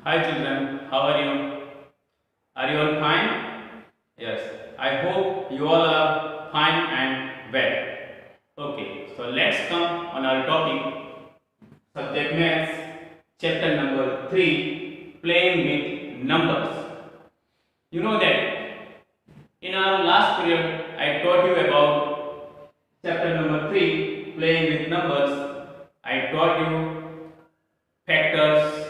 Hi children, how are you? Are you all fine? Yes, I hope you all are fine and well. Okay, so let's come on our topic, subject maths, chapter number 3, playing with numbers. You know that in our last period I taught you about chapter number 3, playing with numbers. I taught you factors,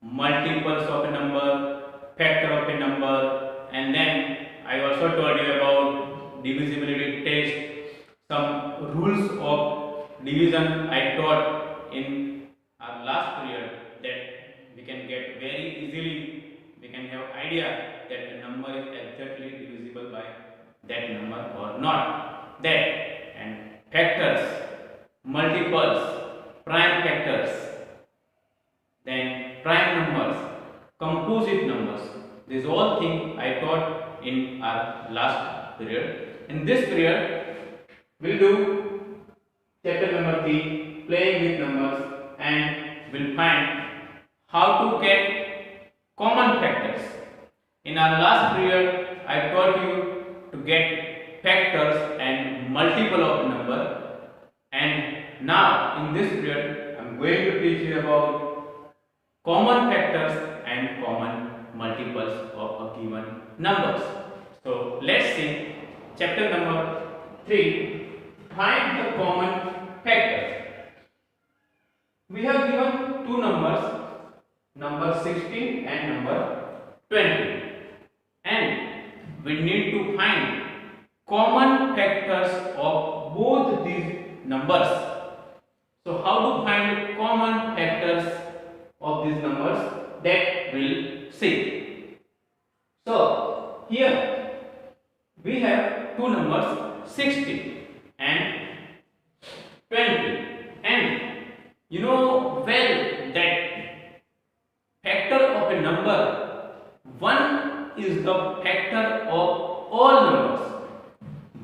multiples of a number, factor of a number, and then I also told you about divisibility test, some rules of division I taught in our last period that we can get very easily, we can have idea that a number is exactly divisible by that number or not. That and factors, multiples, prime factors, then prime numbers, composite numbers. These all things I taught in our last period. In this period, we'll do chapter number 3, playing with numbers, and we'll find how to get common factors. In our last period, I taught you to get factors and multiple of a number, and now in this period, I'm going to teach you about common factors and common multiples of a given numbers. So let's see chapter number 3, find the common factors. We have given two numbers, number 16 and number 20, and we need to find common factors of both these numbers. So how to find common factors of these numbers, that we'll see. So here we have two numbers 60 and 20, and you know well that factor of a number, one is the factor of all numbers.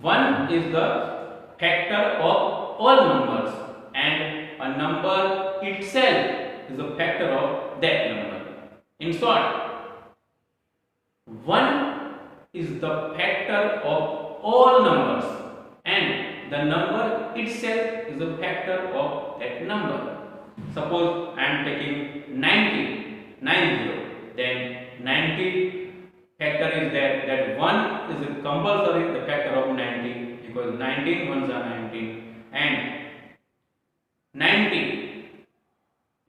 One is the factor of all numbers, and a number itself is a factor of that number. In short, 1 is the factor of all numbers, and the number itself is a factor of that number. Suppose I am taking 90, then 90 factor is there, that 1 is compulsory the factor of 90, because 19 ones are 19, and 90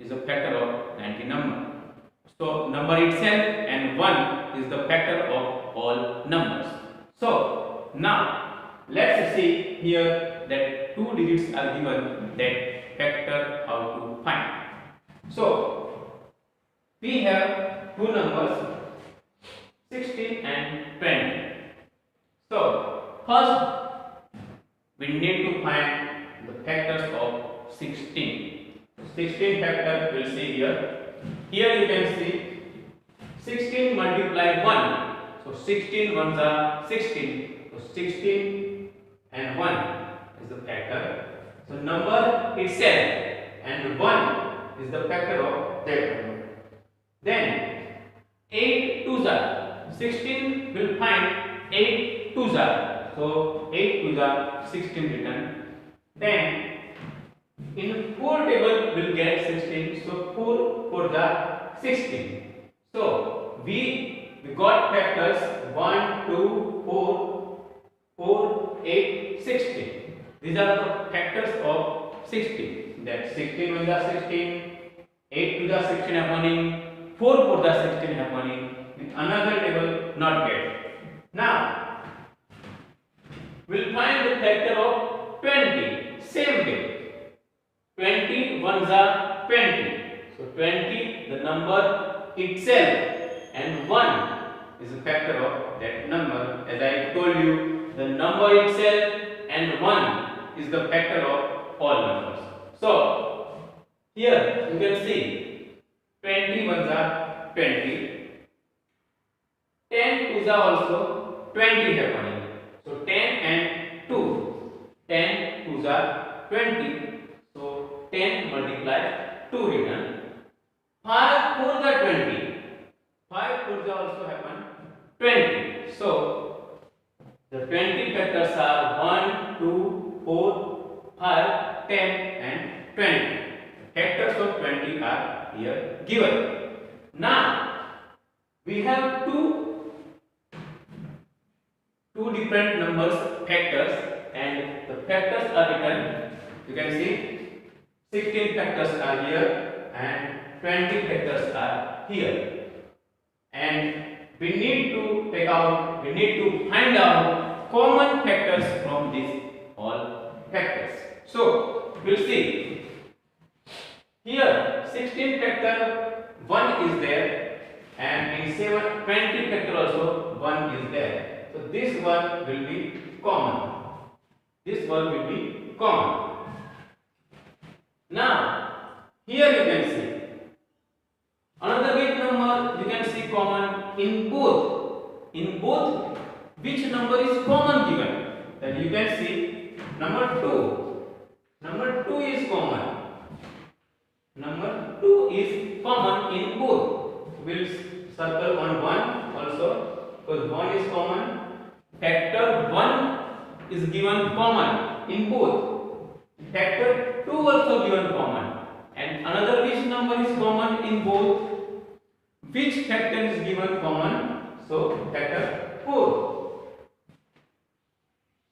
is a factor of 90 number. So number itself and 1 is the factor of all numbers. So now let's see here that two digits are given, that factor how to find. So we have two numbers 16 and 20. So first we need to find the factors of 16. 16 factor we'll see here. Here you can see 16 multiply 1. So 16 ones are 16. So 16 and 1 is the factor. So number itself and 1 is the factor of that number. Then 8 twos are 16 will find 8 twos are. So 8 twos are 16 written. Then in 4 table we'll get 16. So 4 for the 16. So we got factors 1, 2, 4, 4, 8, 16. These are the factors of 16. That 16 ones are 16, 8 to the 16 happening, 4 for the 16 happening. With another table not get. Now we'll find the factor of 20. Same way. 20 ones are 20. So 20 the number itself and 1 is a factor of that number. As I told you, the number itself and 1 is the factor of all numbers. So here you can see 20 ones are 20. 10 twos are also 20 happening. So 10 and 2. 10 twos are 20. So 10 multiplies 2 written. 5 4 the 20. 5 4 the also happen 20. So the 20 factors are 1, 2, 4, 5, 10 and 20. Factors of 20 are here given. Now we have two different numbers factors, and the factors are written. You can see 16 factors are here and 20 factors are here, and we need to find out common factors from these all factors. So we'll see here 16 factor 1 is there, and in 20 factor also 1 is there. So this one will be common. This one will be common. Now here you can see another big number. You can see common in both. In both, which number is common given? Then you can see number 2. Number 2 is common. Number 2 is common in both. We'll circle on 1 also, because 1 is common. Factor 1 is given common in both. Factor 2 also given common. And another which number is common in both? Which factor is given common? So factor 4.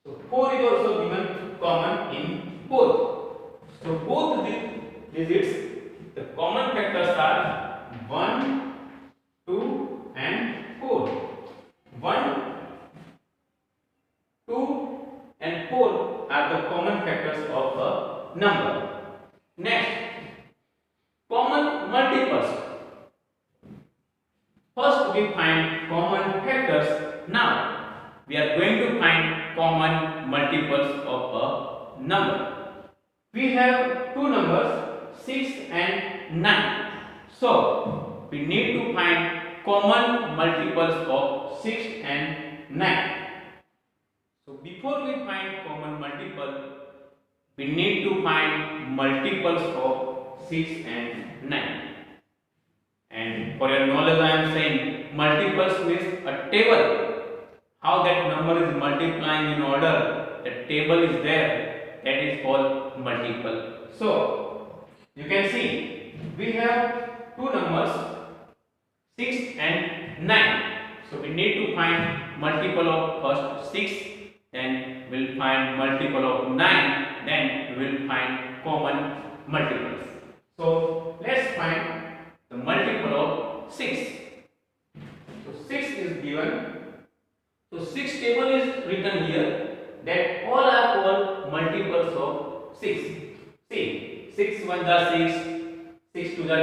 So 4 is also given common in both. So both the digits, the common factors are 1, 2 and 4. 1, 2 and 4 are the common factors of a number. Next, common multiples. First we find common factors. Now we are going to find common multiples of a number. We have two numbers 6 and 9. So we need to find common multiples of 6 and 9. So before we find common multiple, we need to find multiples of 6 and 9. And for your knowledge, I am saying multiples means a table. How that number is multiplying in order, the table is there, that is called multiple. So you can see we have two numbers 6 and 9. So we need to find multiple of first 6, then we'll find multiple of 9, then we will find common multiples. So let's find the multiple of 6. So 6 is given. So 6 table is written here, that all are called multiples of 6. See, 6 1 is 6, 6 2 is 12,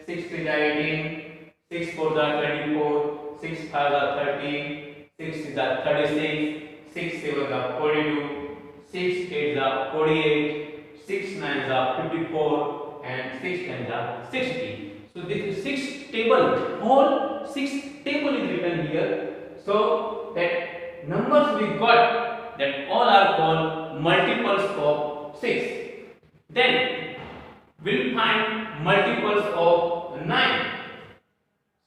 6 3 is 18, 6 4 is 24, 6 5 is 30, 6 6 is 36, 6 7 is 42, 6 8 is 48, 6 9 is 54, and 6 10 is 60. So this is 6 table. All 6 table is written here. So that numbers we got, that all are called multiples of 6. Then we'll find multiples of 9.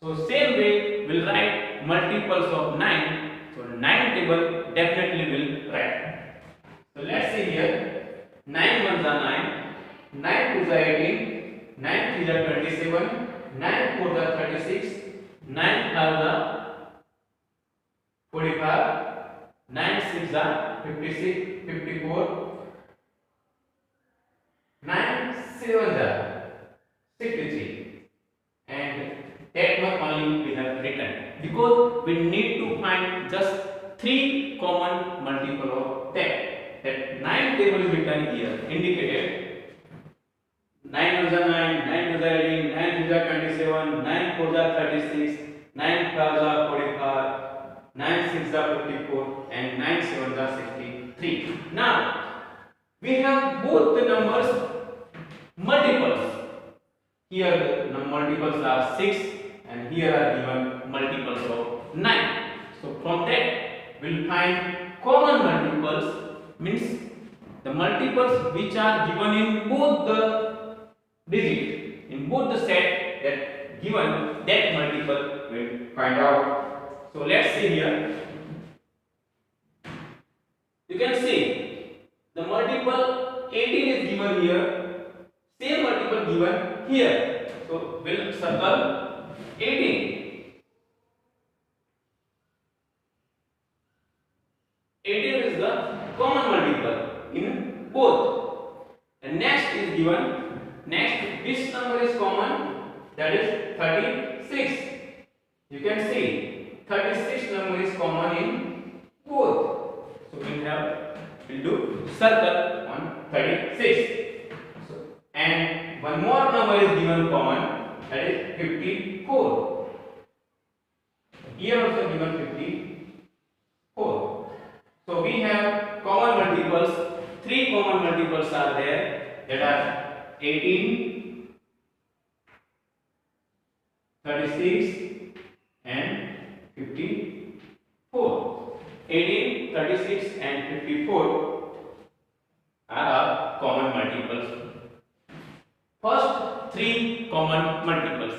So same way we'll write multiples of 9. So 9 table definitely will write. So let's see here. 9 1 is 9, 9 2 is 18, 9 3 is 27, 9 4 is 36, 9 5 is 45, 9 6 is 56, 54, 9 7 is 63, and that much only we have written, because we need to find just 3 common multiple of that. That 9 table is written here, indicated 9 is 9, 9 is 18, 9 is 27, 9 4 is 36, 9 5 is 45, 9 6 is 54, and 9 7 is 63. Now we have both the numbers multiples. Here the multiples are 6, and here are given multiples of 9. So from that we will find common multiples, means the multiples which are given in both the digit, in in both the set that given that multiple will find out. So let's see here. You can see the multiple 18 is given here, same multiple given here. So we'll circle 18. 18 is the common multiple in both. And next is given, next this number is common, that is 36. You can see 36 number is common in both. So we'll do circle on 36. So, and one more number is given common, that is 54. Here also given 54. So we have common multiples. Three common multiples are there, that are 18, 36 and 54. 18, 36 and 54 are our common multiples. First three common multiples.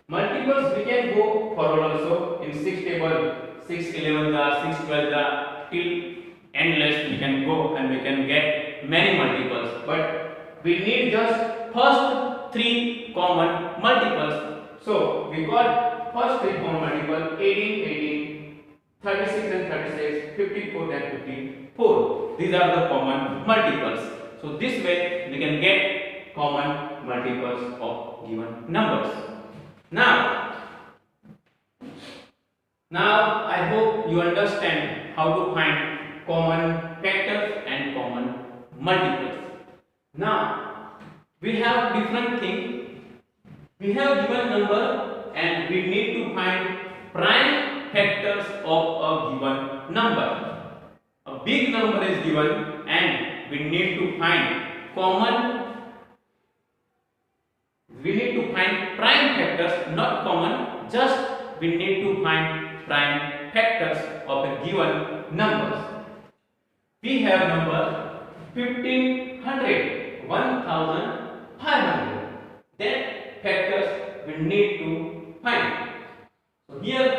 Multiples we can go forward also in 6 table, 6 11 6 12 till endless we can go and we can get many multiples, but we need just first three common multiples. So we got first three common multiples 18, 18, 36 and 36, 54 and 54. These are the common multiples. So this way we can get common multiples of given numbers. Now I hope you understand how to find common factors and common multiples. Now we have different thing. We have given number and we need to find prime factors of a given number. A big number is given and we need to find prime factors, not common, just we need to find prime factors of a given numbers. We have number 1500, 1500. That factors we need to find. So here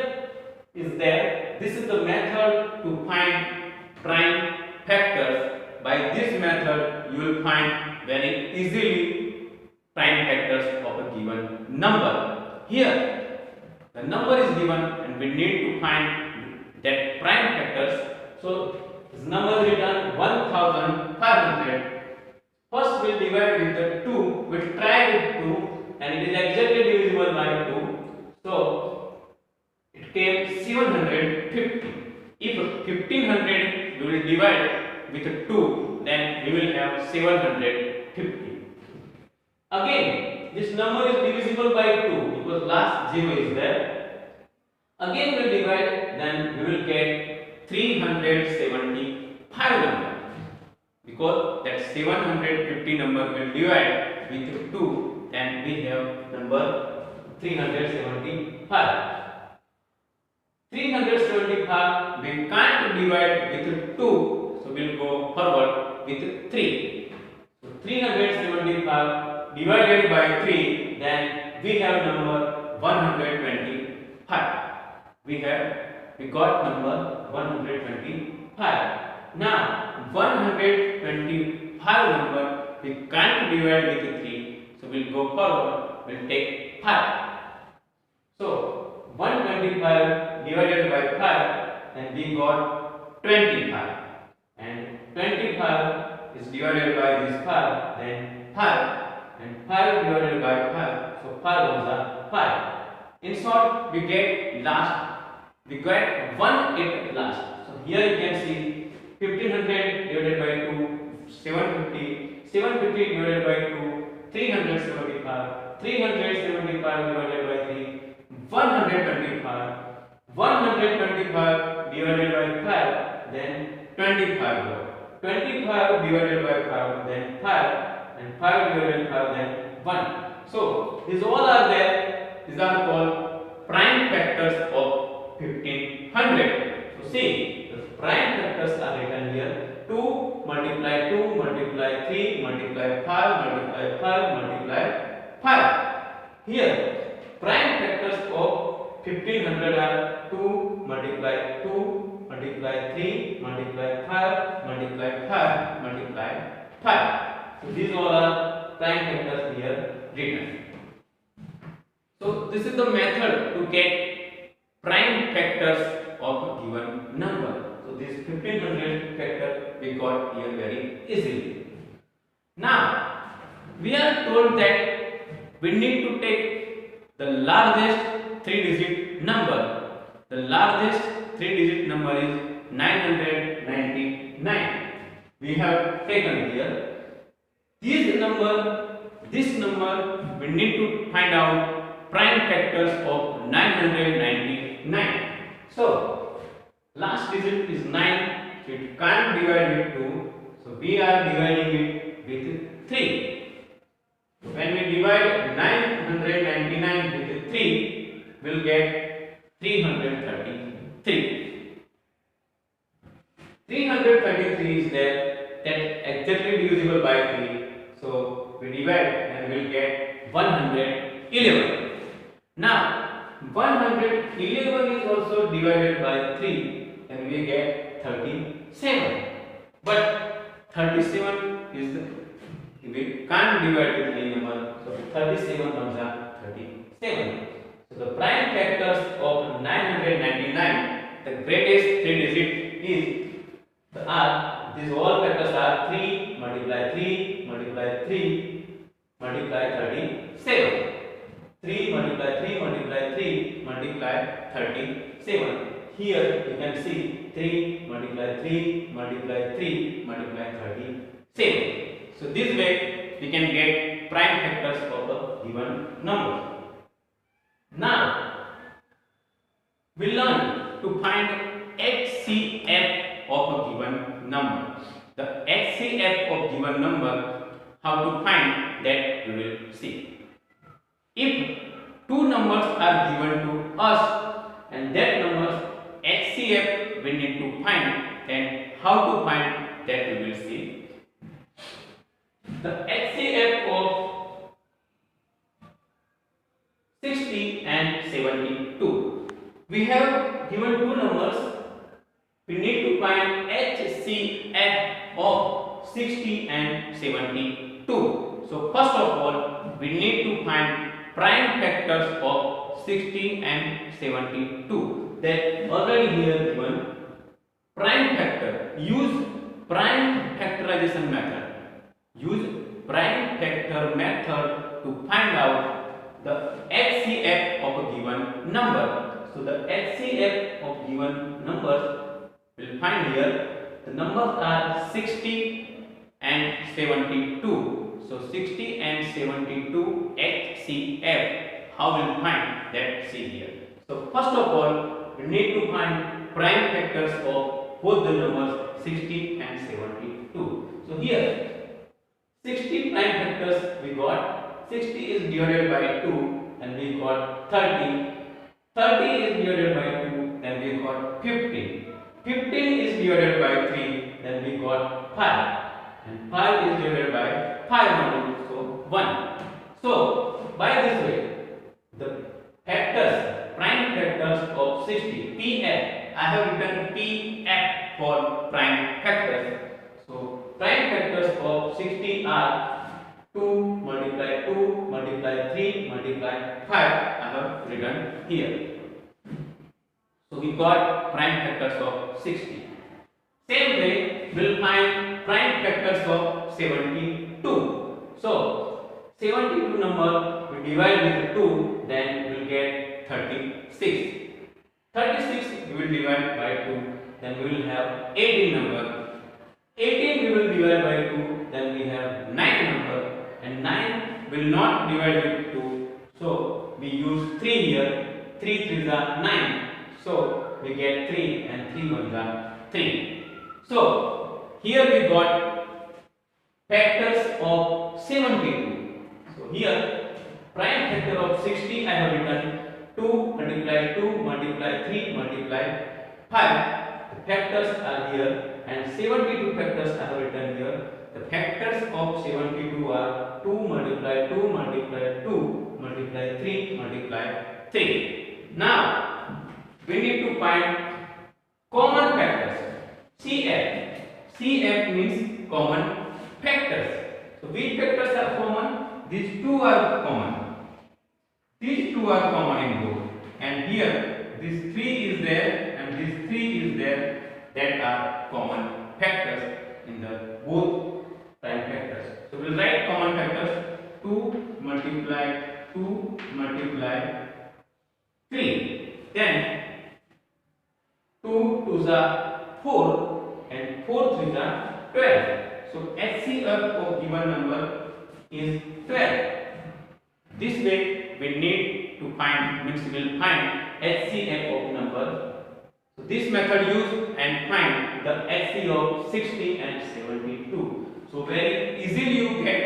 is there. This is the method to find prime factors. By this method, you will find very easily prime factors of a given number. Here, the number is given and we need to find that prime factors. So this number is written 1500. First we'll divide with the 2, we'll try with 2 and it is exactly divisible by 2. So it came 750. If 1500 we will divide with 2, then we will have 750. Again, this number is divisible by 2 because last 0 is there. Again we will divide, then we will get 375 number. Because that 750 number will divide with 2, then we have number 375. 375 we can't divide with 2, so we'll go forward with 3. So 375 divided by 3, then we have number 125. We got number 125. Now 125 number we can't divide with 3, so we'll go forward, we'll take 5. So 125 divided by 5, then we got 25, and 25 is divided by this 5, then 5, and 5 divided by 5, so 5 ones are 5. In short, we get 1 at last. So here you can see 1500 divided by 2, 750, 750 divided by 2, 375, 375 divided by 3, 125, 125 divided by 5, then 25. 25 divided by 5, then 5, and 5 divided by 5, then 1. So these all are there. These are called prime factors of 1500. So see, the prime factors are written here: 2 multiply 2 multiply 3 multiply 5 multiply 5 multiply 5. here prime factors of 1500 are 2 multiply 2 multiply 3 multiply 5 multiply 5 multiply 5. So these all are prime factors here written. So this is the method to get prime factors of a given number. So this 1500 factor we got here very easily. Now we are told that we need to take the largest 3-digit number. The largest 3-digit number is 999. We have taken here this number, we need to find out prime factors of 999. So last digit is 9, so it can't divide with 2, so we are dividing it with 3. When we divide 999 with 3, we'll get 333. 333 is there, that exactly divisible by 3. So we divide and we'll get 111. Now 111 is also divided by 3 and we get 37. But 37 is we can't divide with any number, so 37 comes out 37. So the prime factors of 999, the greatest 3 digit is these all factors are 3 multiply 3 multiply 3 multiply 37. 3 multiply 3 multiply 3 multiply 37. Here you can see 3 multiply 3 multiply 3 multiply 37. So this way we can get prime factors of a given number. Now we learn to find HCF of a given number. The HCF of given number, how to find that we will see. If two numbers are given to us and that number's HCF we need to find, then how to find that we will see. The HCF of 60 and 72. We have given two numbers. We need to find HCF of 60 and 72. So first of all, we need to find prime factors of 60 and 72. That already here given prime factor. Use prime factorization method. Use prime factor method to find out the HCF of a given number. So the HCF of given numbers we'll find here. The numbers are 60 and 72. So 60 and 72 HCF. How we'll find that? See here. So first of all, we need to find prime factors of both the numbers 60 and 72. So here 60 prime factors we got. 60 is divided by 2 and we got 30. 30 is divided by 2 and we got 15. 15 is divided by 3 then we got 5. And 5 is divided by 5 only, so 1. So by this way, the factors, prime factors of 60, PF, I have written PF for prime factors. So prime factors of 60 are 2 multiply 2 multiply 3 multiply 5. I have written here. So we got prime factors of 60. Same way, we'll find prime factors of 72. So 72 number we divide with 2, then we'll get 36. 36 we will divide by 2, then we will have 18 number. 18 we will divide by 2, then we have 9 number, and 9 will not divide with 2, so we use 3 here. 3 3s are 9, so we get 3 and 3 1s are 3. So here we got factors of 72. So here prime factor of 60 I have written 2 multiply 2 multiply 3 multiply 5. The factors are here, and 72 factors I have written here. The factors of 72 are 2 multiply 2 multiply 2 multiply 3 multiply 3. Now we need to find common factors. CF. CF means common factors. So which factors are common? These two are common. These two are common in both. And here this 3 is there and this 3 is there. That are common factors in the both prime factors. So we'll write common factors. 2 multiply 2 multiply 3. Then 2 2s are 4 and 4 3s are 12. So HCF of given number is 12. This way we need to find, means we will find HCF of number. So this method use and find the HCF of 60 and 72. So very easily you get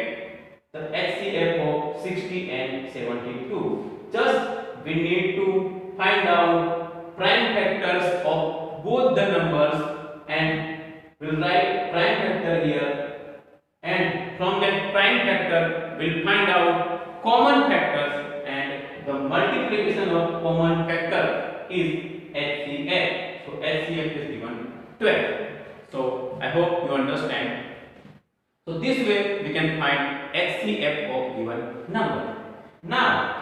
the HCF of 60 and 72. Just we need to find out prime factors of both the numbers and we'll write prime factor here, and from that prime factor we'll find out common factors, and the multiplication of common factor is HCF. So HCF is given 12. So I hope you understand. So this way we can find HCF of given number. Now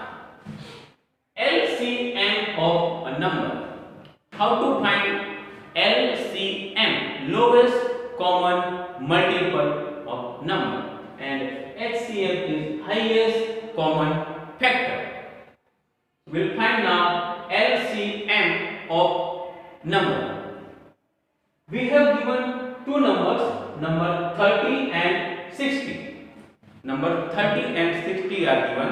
LCM of a number. How to find LCM, lowest common multiple of number, and HCF is highest common factor. We'll find now LCM of number. We have given two numbers, number 30 and 60. Number 30 and 60 are given,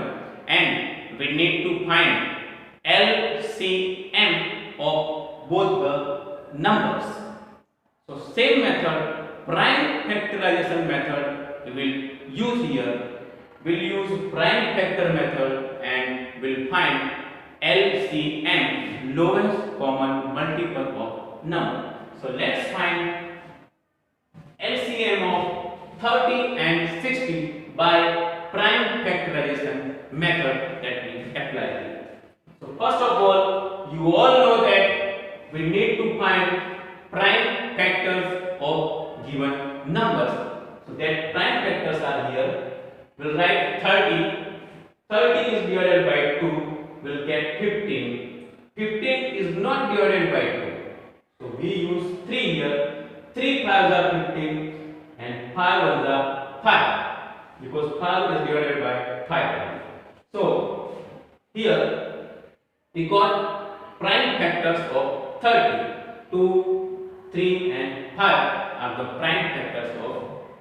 and we need to find LCM of both the numbers. So same method, prime factorization method we will use here. We'll use prime factor method and we'll find LCM, lowest common multiple of number. So let's find LCM of 30 and 60 by prime factorization method that we apply here. So first of all, you all know that we need to find prime factors of given numbers. So that prime factors are here. We'll write 30. 30 is divided by 2. We'll get 15. 15 is not divided by 2. So we use 3 here. 3 5s are 15 and 5 1s are 5. Because 5 is divided by 5. So here we got prime factors of 30. 2, 3 and 5 are the prime factors of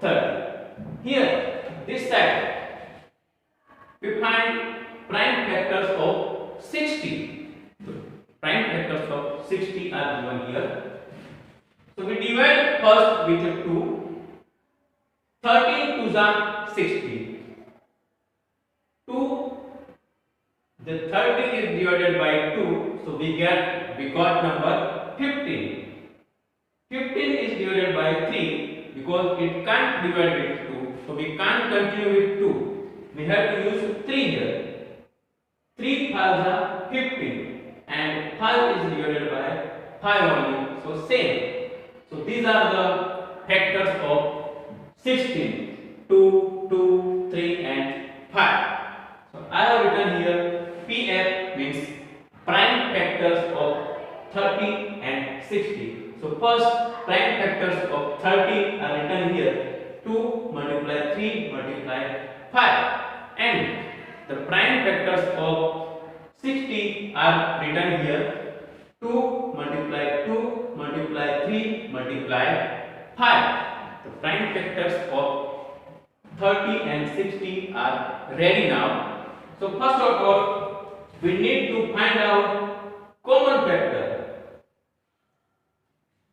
30. Here, this side, we find prime factors of 60. So, prime factors of 60 are given here. So we divide first with 2. 30 2s are 60. 2, the 30 is divided by 2, so we got number 15. 15 is divided by 3 because it can't divide with 2, so we can't continue with 2. We have to use 3 here. 3 5s are 15 and 5 is divided by 5 only, so same. So these are the factors of 16, 2, 2, 3 and 5. So I have written here PF means prime factors of 30 and 60. So first prime factors of 30 are written here, 2 multiply 3 multiply 5, and the prime factors of 60 are written here, 2 multiply 2 multiply 3 multiply 5. The prime factors of 30 and 60 are ready now. So first of all, we need to find out common factor.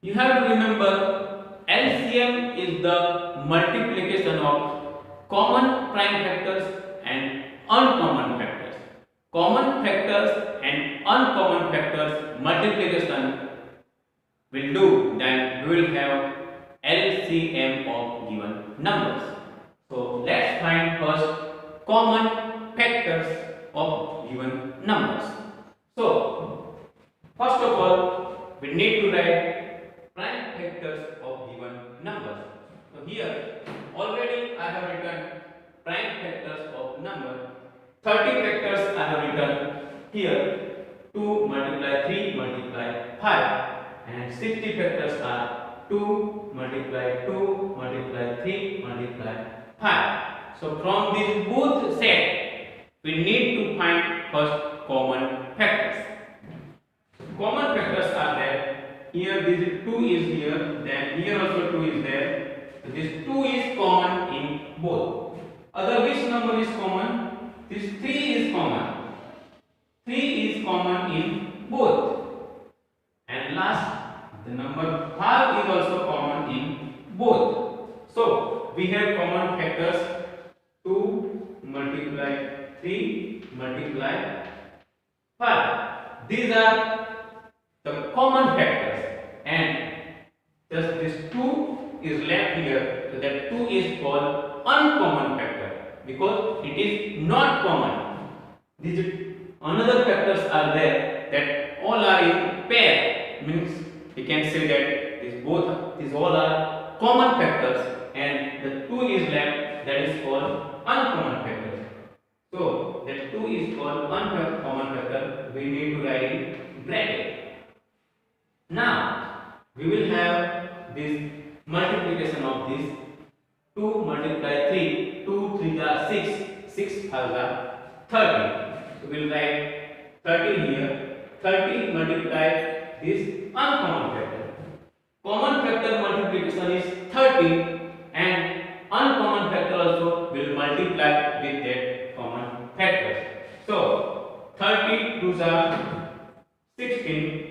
You have to remember LCM is the multiplication of common prime factors and uncommon factors. Common factors and uncommon factors multiplication will do, then we will have LCM of given numbers. So let's find first common factors of given numbers. So, first of all, we need to write prime factors of given numbers. So here already I have written prime factors of number. 30 factors I have written here. 2 multiply 3 multiply 5, and 60 factors are 2 multiply 2 multiply 3 multiply 5. So from these both set we need to find first common factors. So common factors are there. Here this 2 is here, then here also 2 is there. So this 2 is common in both. Other which number is common? This 3 is common. 3 is common in both. And last, the number 5 is also common in both. So we have common factors 2 multiply 3 multiply 5. These are the common factors, and just this 2 is left here, so that 2 is called uncommon factor because it is not common. These another factors are there that all are in pair, means we can say that these all are common factors, and the 2 is left, that is called uncommon factors. So that 2 is called uncommon factor, we need to write in bracket. Now we will have this multiplication of this 2 multiply 3, 2 3 are 6, 6 5 are 30. So we will write 30 here. 30 multiply this uncommon factor. Common factor multiplication is 30, and uncommon factor also will multiply with that common factors. So 30 2s are 16.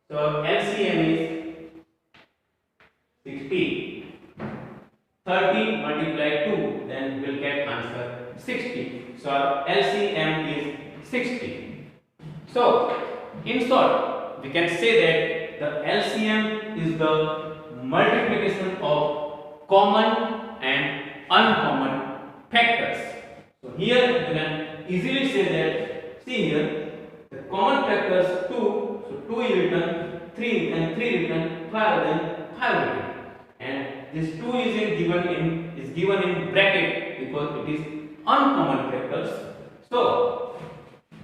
So LCM is 60. 30 multiply 2, then we will get answer 60. So our LCM is 60. So in short, we can say that the LCM is the multiplication of common and uncommon factors. So here you can easily say that, see here, the common factors 2, so 2 is written, 3 and 3 written, 5 then 5 written, and this 2 is given in bracket because it is uncommon factors. So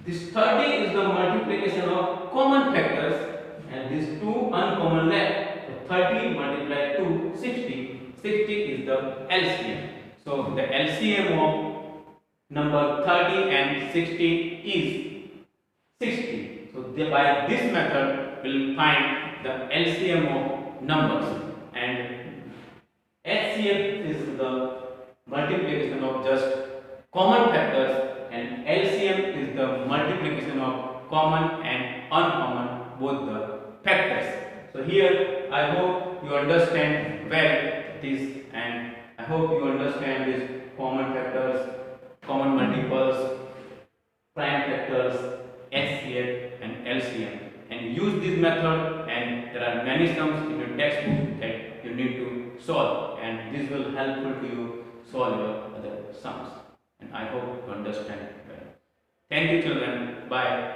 this 30 is the multiplication of common factors, and these 2 uncommon left. So 30 multiplied 2 60. 60 is the LCM. So the LCM of number 30 and 60 is 60. So by this method we will find the LCM of numbers, and HCF is the multiplication of just common factors, and LCM is the multiplication of common and uncommon both the factors. So here I hope you understand well this, and I hope you understand this common factors, common multiples, prime factors, HCF and LCM, and use this method, and there are many sums in your textbook that you need to solve, and this will helpful to you solve your other sums, and I hope you understand it well. Thank you children. Bye.